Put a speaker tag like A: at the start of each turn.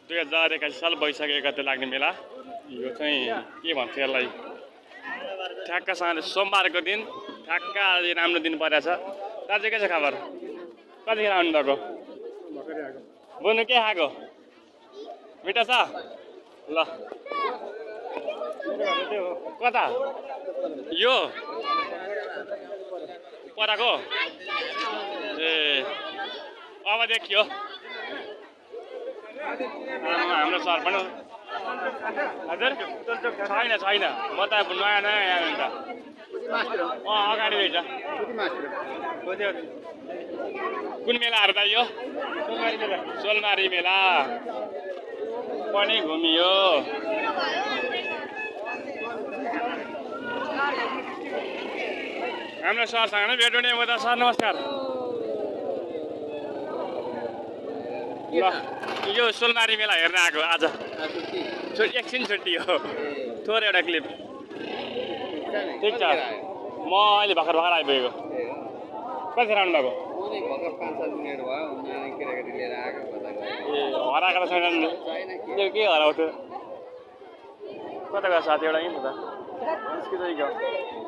A: 2081 साल वैशाख 1 गते लाग्ने मेला यो चाहिँ के भन्छ यसलाई ठ्याक्कसँगले सोमबारको दिन ठ्याक्क आज राम्रो दिन परेछ दाजु के छ खबर कतिखेर आउनु भएको बुझ्नु के खाएको मिठो छ ल कता यो पराको ए अब देखियो हाम्रो सर पनि हजुर छैन छैन म त नयाँ नयाँ यहाँ नि त अगाडि रहेछ कुन मेलाहरू त यो सोलमारी मेला पनि घुमियो हाम्रो सरसँग नै भेट हुने हो त सर नमस्कार ल यो सोलमारी मेला हेर्न आएको आज एकछिन छुट्टी हो थोरै एउटा क्लिप ठिक छ म अहिले भर्खर आइपुगेको कतिखेर आउनु भएको ए हराएको त छैन त्यो के हराउँथ्यो कता गयो साथी एउटा यहीँ त निस्किँदै गयो